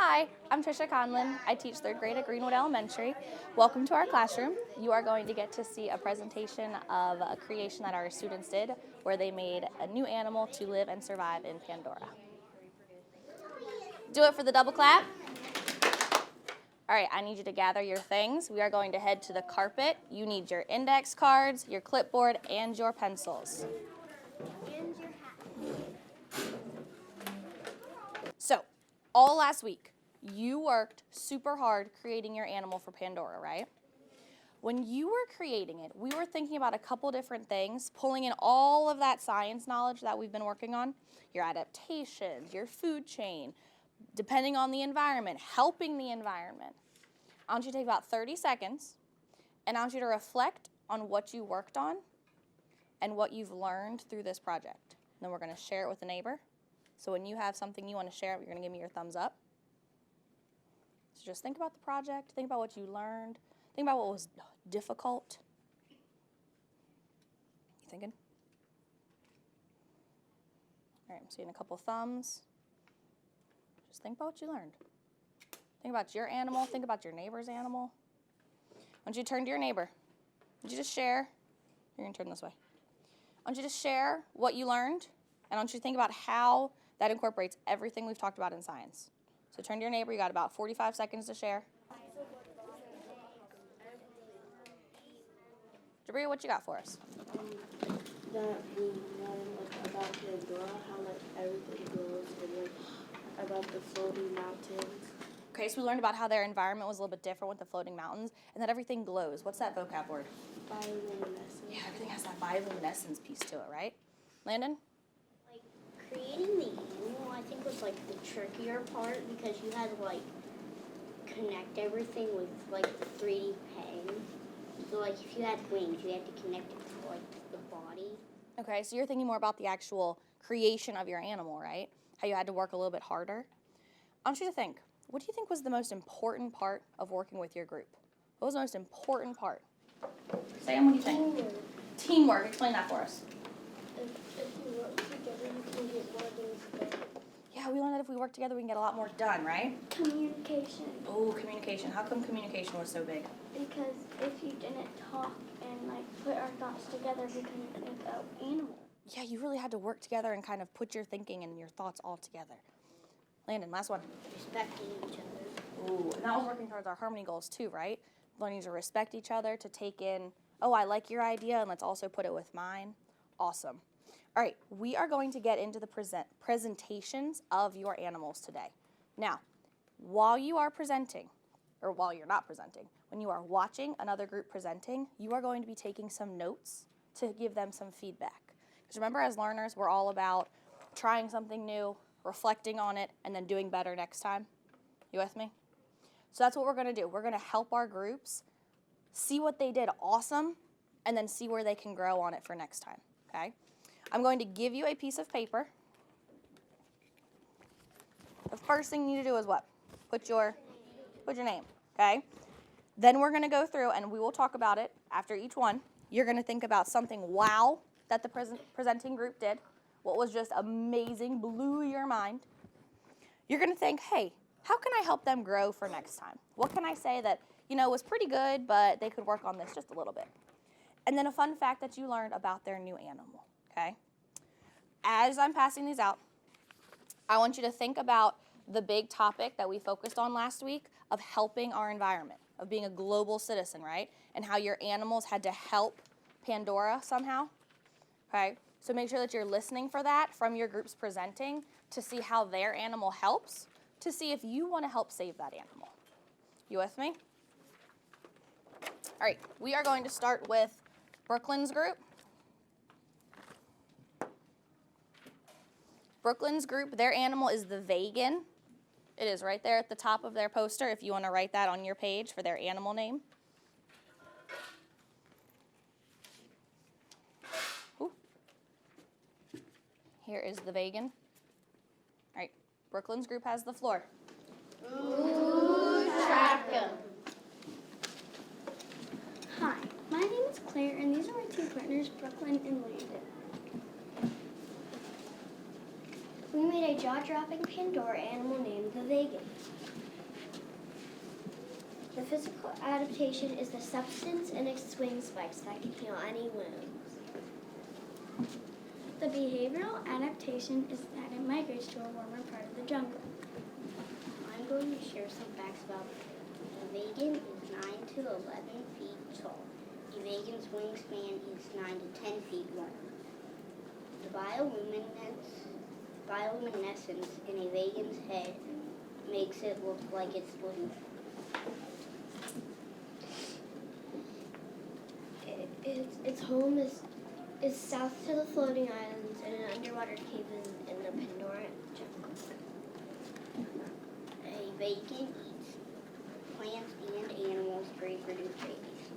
Hi, I'm Tricia Conlan. I teach 3rd grade at Greenwood Elementary. Welcome to our classroom. You are going to get to see a presentation of a creation that our students did where they made a new animal to live and survive in Pandora. Do it for the double clap. All right, I need you to gather your things. We are going to head to the carpet. You need your index cards, your clipboard, and your pencils. And your hat. So, all last week, you worked super hard creating your animal for Pandora, right? When you were creating it, we were thinking about a couple different things, pulling in all of that science knowledge that we've been working on, your adaptations, your food chain, depending on the environment, helping the environment. I want you to take about 30 seconds, and I want you to reflect on what you worked on and what you've learned through this project. And then we're going to share it with a neighbor. So when you have something you want to share, you're going to give me your thumbs up. So just think about the project, think about what you learned, think about what was difficult. You thinking? All right, I'm seeing a couple thumbs. Just think about what you learned. Think about your animal, think about your neighbor's animal. I want you to turn to your neighbor. I want you to share. You're going to turn this way. I want you to share what you learned, and I want you to think about how that incorporates everything we've talked about in science. So turn to your neighbor. You got about 45 seconds to share. Jabria, what you got for us? That we learned about Pandora, how everything grows, and about the floating mountains. Okay, so we learned about how their environment was a little bit different with the floating mountains, and that everything glows. What's that vocab word? Bioluminescence. Yeah, everything has that bioluminescence piece to it, right? Landon? Creating the animal, I think, was like the trickier part because you had to connect everything with the 3D pen. So if you had wings, you had to connect it to the body. Okay, so you're thinking more about the actual creation of your animal, right? How you had to work a little bit harder. I want you to think, what do you think was the most important part of working with your group? What was the most important part? Sam, what do you think? Teamwork. Teamwork. Explain that for us. If you work together, you can get more things done. Yeah, we learned that if we work together, we can get a lot more done, right? Communication. Oh, communication. How come communication was so big? Because if you didn't talk and put our thoughts together, we couldn't make an animal. Yeah, you really had to work together and kind of put your thinking and your thoughts all together. Landon, last one. Respecting each other. Ooh, and that was working towards our harmony goals too, right? Learning to respect each other, to take in, oh, I like your idea, and let's also put it with mine. Awesome. All right, we are going to get into the presentations of your animals today. Now, while you are presenting, or while you're not presenting, when you are watching another group presenting, you are going to be taking some notes to give them some feedback. Because remember, as learners, we're all about trying something new, reflecting on it, and then doing better next time. You with me? So that's what we're going to do. We're going to help our groups see what they did awesome, and then see where they can grow on it for next time, okay? I'm going to give you a piece of paper. The first thing you need to do is what? Put your name, okay? Then we're going to go through, and we will talk about it after each one. You're going to think about something wow that the presenting group did, what was just amazing, blew your mind. You're going to think, hey, how can I help them grow for next time? What can I say that, was pretty good, but they could work on this just a little bit? And then a fun fact that you learned about their new animal, okay? As I'm passing these out, I want you to think about the big topic that we focused on last week of helping our environment, of being a global citizen, right? And how your animals had to help Pandora somehow, okay? So make sure that you're listening for that from your groups presenting to see how their animal helps, to see if you want to help save that animal. You with me? All right, we are going to start with Brooklyn's group. Brooklyn's group, their animal is the vegan. It is right there at the top of their poster if you want to write that on your page for their animal name. Ooh. Here is the vegan. All right, Brooklyn's group has the floor. Ooh, track 'em. Hi, my name is Claire, and these are my two partners, Brooklyn and Landon. We made a jaw-dropping Pandora animal named the Vegan. physical adaptation is the substance in its wing spikes that can heal any wounds. The behavioral adaptation is that it migrates to a warmer part of the jungle. I'm going to share some facts about a vegan is 9 to 11 feet tall. A vegan's wingspan is 9 to 10 feet long. The bioluminescence in a vegan's head makes it look like it's blue. Its home is south to the floating islands in an underwater cave in the Pandora jungle. A vegan eats plants and animals to reproduce babies.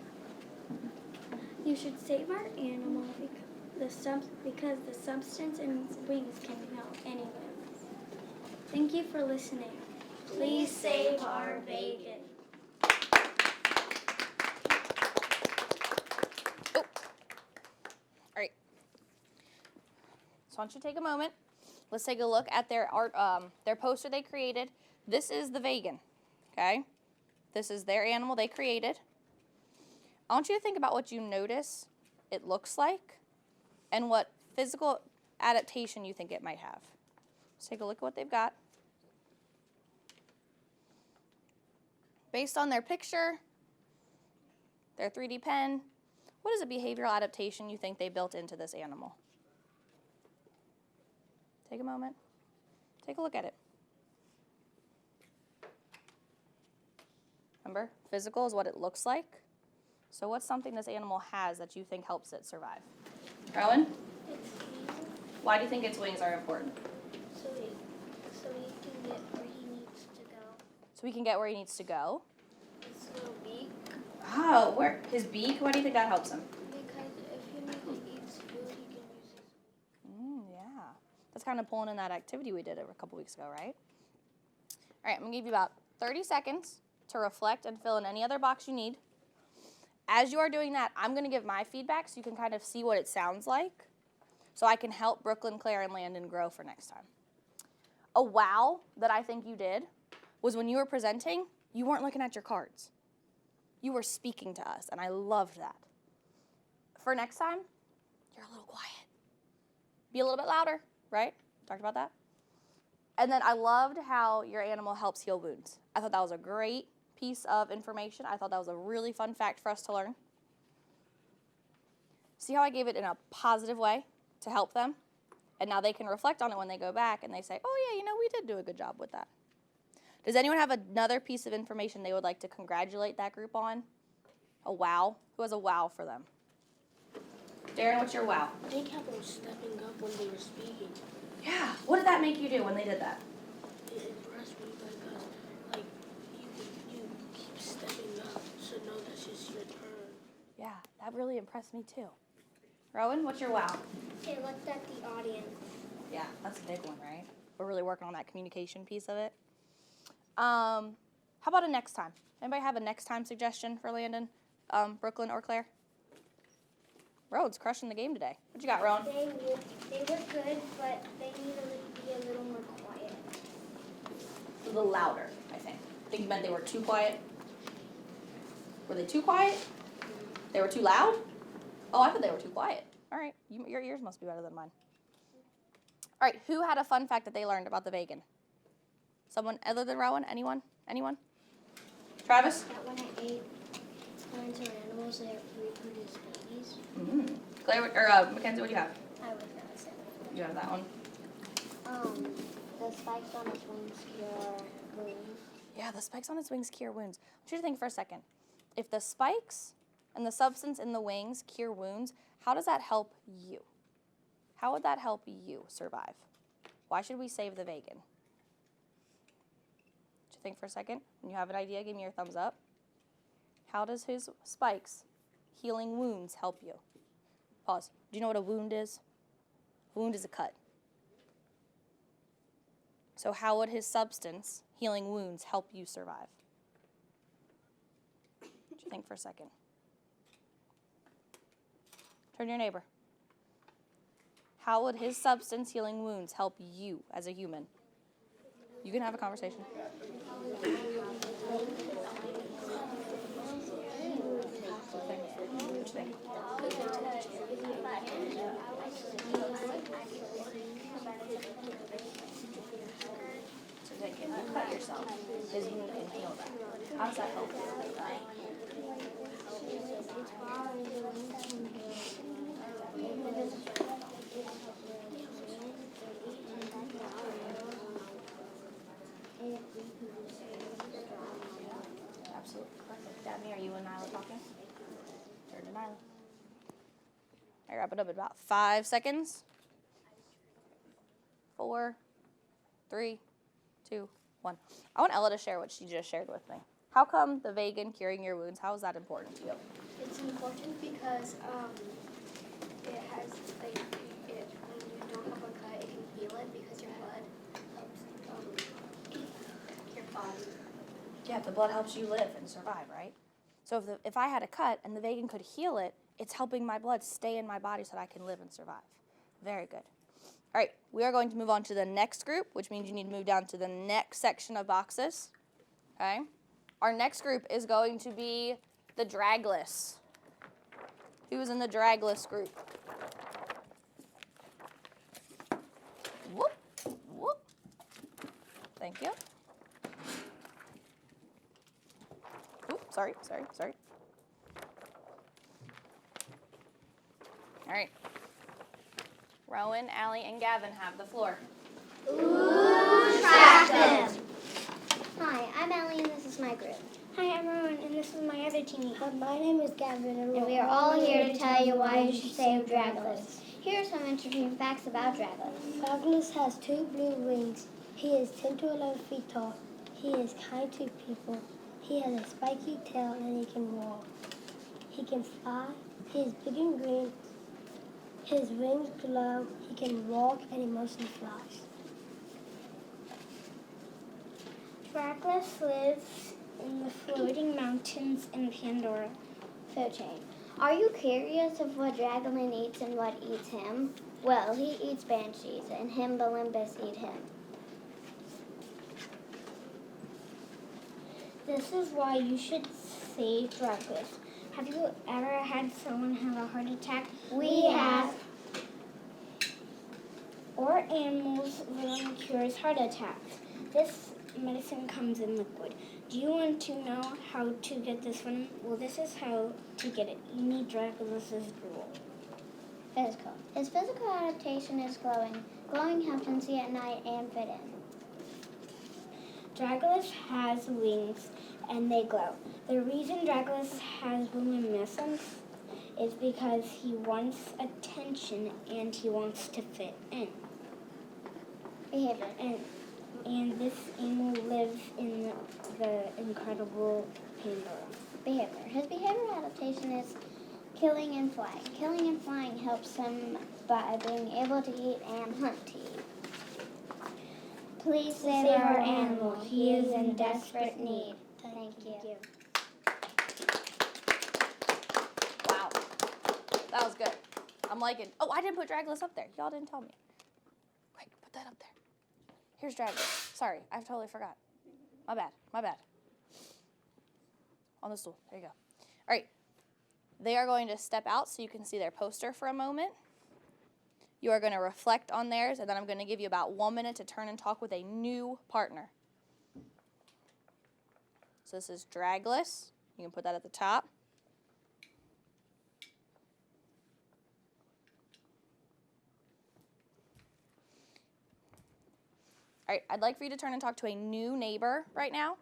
You should save our animal because the substance in its wings can heal any wounds. Thank you for listening. Please save our vegan. All right. So I want you to take a moment. Let's take a look at their art, their poster they created. This is the vegan, okay? This is their animal they created. I want you to think about what you notice it looks like and what physical adaptation you think it might have. Let's take a look at what they've got. Based on their picture, their 3D pen, what is a behavioral adaptation you think they built into this animal? Take a moment. Take a look at it. Remember, physical is what it looks like. So what's something this animal has that you think helps it survive? Rowan? Why do you think its wings are important? So he can get where he needs to go. So he can get where he needs to go. His little beak. Oh, where? His beak? Why do you think that helps him? Because if he needs to eat food, he can use his beak. Yeah. That's kind of pulling in that activity we did a couple weeks ago, right? All right, I'm going to give you about 30 seconds to reflect and fill in any other box you need. As you are doing that, I'm going to give my feedback so you can kind of see what it sounds like so I can help Brooklyn, Claire, and Landon grow for next time. A wow that I think you did was when you were presenting, you weren't looking at your cards. You were speaking to us, and I loved that. For next time, you're a little quiet. Be a little bit louder, right? Talked about that. And then I loved how your animal helps heal wounds. I thought that was a great piece of information. I thought that was a really fun fact for us to learn. See how I gave it in a positive way to help them? And now they can reflect on it when they go back and they say, oh yeah, we did do a good job with that. Does anyone have another piece of information they would like to congratulate that group on? A wow? Who has a wow for them? Darren, what's your wow? I think how they were stepping up when they were speaking. Yeah. What did that make you do when they did that? It impressed me because, like, you keep stepping up, so know that's just your turn. Yeah, that really impressed me too. Rowan, what's your wow? They looked at the audience. Yeah, that's a big one, right? We're really working on that communication piece of it. How about a next time? Anybody have a next time suggestion for Landon, Brooklyn, or Claire? Rowan's crushing the game today. What you got, Rowan? They were good, but they need to be a little more quiet. A little louder, I think. I think you meant they were too quiet. Were they too quiet? They were too loud? Oh, I thought they were too quiet. All right, your ears must be better than mine. All right, who had a fun fact that they learned about the vegan? Someone other than Rowan? Anyone? Travis? That when I ate plants or animals, they reproduce babies. Mm-hmm. Claire, or Mackenzie, what do you have? I was gonna say. You have that one? The spikes on its wings cure wounds. Yeah, the spikes on its wings cure wounds. I want you to think for a second. If the spikes and the substance in the wings cure wounds, how does that help you? How would that help you survive? Why should we save the vegan? Just think for a second. When you have an idea, give me your thumbs up. How does his spikes healing wounds help you? Pause. Do you know what a wound is? A wound is a cut. So how would his substance healing wounds help you survive? Just think for a second. Turn to your neighbor. How would his substance healing wounds help you as a human? You can have a conversation. So that if you cut yourself, his wound can heal that. How does that help you? Absolutely. Perfect. Dabney, are you and Nyla talking? Turn to Nyla. I wrap it up in about 5 seconds. 4, 3, 2, 1. I want Ella to share what she just shared with me. How come the vegan curing your wounds, how is that important to you? It's important because it has, like, when you don't have a cut, it can heal it because your blood helps your body. Yeah, the blood helps you live and survive, right? So if I had a cut and the vegan could heal it, it's helping my blood stay in my body so that I can live and survive. Very good. All right, we are going to move on to the next group, which means you need to move down to the next section of boxes. Okay? Our next group is going to be the dragless. Who's in the dragless group? Whoop, whoop. Thank you. Oops, sorry. All right. Rowan, Allie, and Gavin have the floor. Track them. Hi, I'm Ellie and this is my group. Hi, I'm Rowan, and this is my other team. My name is Gavin, And we are all here to tell you why you should save Dragless. Here are some interesting facts about Dragless. Dragless has 2 blue wings. He is 10 to 11 feet tall. He is kind to people. He has a spiky tail and he can walk. He can fly. He is big and green. His wings glow. He can walk and he mostly flies. Dragless lives in the floating mountains in Pandora. Food chain. Are you curious of what Draglin eats and what eats him? Well, he eats banshees and Himbalimbus eat him. This is why you should save Dragless. Have you ever had someone have a heart attack? We have. Or animals really cures heart attacks. This medicine comes in liquid. Do you want to know how to get this one? Well, this is how to get it. You need Dragless's gruel. Physical. His physical adaptation is glowing. Glowing helps him see at night and fit in. Dragless has wings and they glow. The reason Dragless has luminescence is because he wants attention and he wants to fit in. Behavior. And this animal lives in the incredible Pandora. Behavior. His behavior adaptation is killing and flying. Killing and flying helps him by being able to eat and hunt to eat. Please save our animal. He is in desperate need. Thank you. Wow. That was good. I'm liking. Oh, I didn't put Dragless up there. Y'all didn't tell me. Quick, put that up there. Here's Dragless. Sorry, I totally forgot. My bad. On the stool. There you go. All right. They are going to step out so you can see their poster for a moment. You are going to reflect on theirs, and then I'm going to give you about 1 minute to turn and talk with a new partner. So this is Dragless. You can put that at the top. All right, I'd like for you to turn and talk to a new neighbor right now.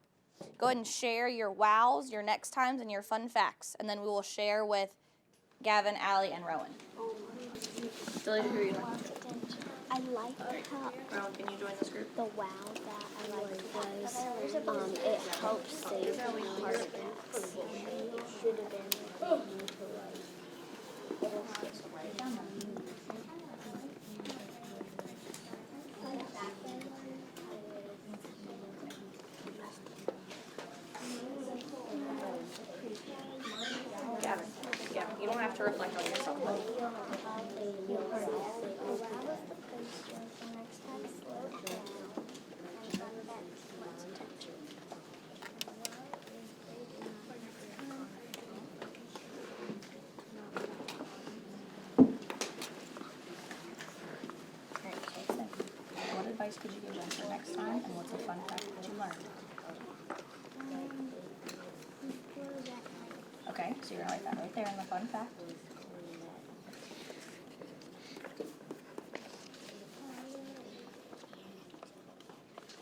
Go ahead and share your wows, your next times, and your fun facts, and then we will share with Gavin, Allie, and Rowan. Billy, who are you talking to? I like how Rowan, can you join this group? the wow that I like because it helps save heart attacks. Gavin, you don't have to reflect on yourself. Travis, could you give them for next time? And what's a fun fact that you learned? Okay, so you're going to write that right there in the fun fact.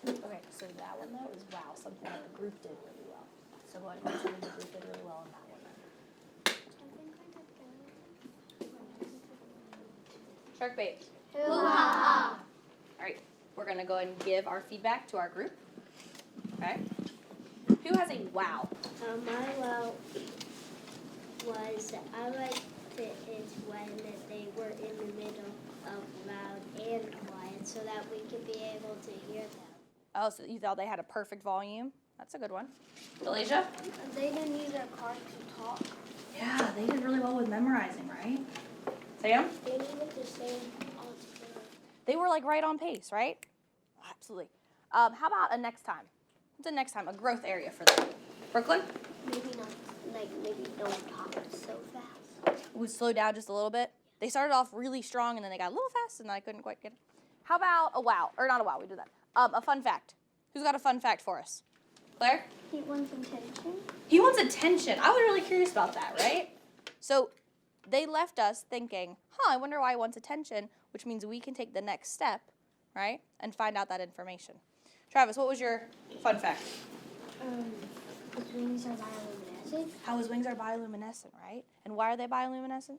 Okay, so that one though is wow, something that the group did really well. So go ahead and say the group did really well in that one then. Shark bait. All right, we're gonna go ahead and give our feedback to our group. Okay. Who has a wow? My wow was I liked it is when they were in the middle of loud and quiet so that we could be able to hear them. Oh, so you thought they had a perfect volume? That's a good one. Delasia? They didn't use their card to talk. Yeah, they did really well with memorizing, right? Sam? They needed to sing all together. They were like right on pace, right? Absolutely. How about a next time? What's a next time? A growth area for them. Brooklyn? Maybe not, maybe don't talk so fast. We slow down just a little bit. They started off really strong and then they got a little fast and I couldn't quite get it. How about a wow? Or not a wow, we do that. A fun fact. Who's got a fun fact for us? Claire? He wants attention. He wants attention. I was really curious about that, right? So they left us thinking, I wonder why he wants attention, which means we can take the next step, right, and find out that information. Travis, what was your fun fact? His wings are bioluminescent. How his wings are bioluminescent, right? And why are they bioluminescent?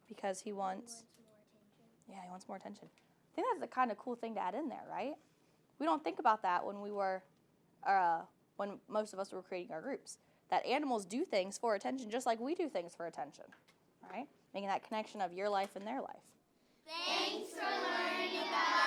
Because he wants yeah, he wants more attention. I think that's a kind of cool thing to add in there, right? We don't think about that when when most of us were creating our groups. That animals do things for attention just like we do things for attention, right? Making that connection of your life and their life. Thanks for learning about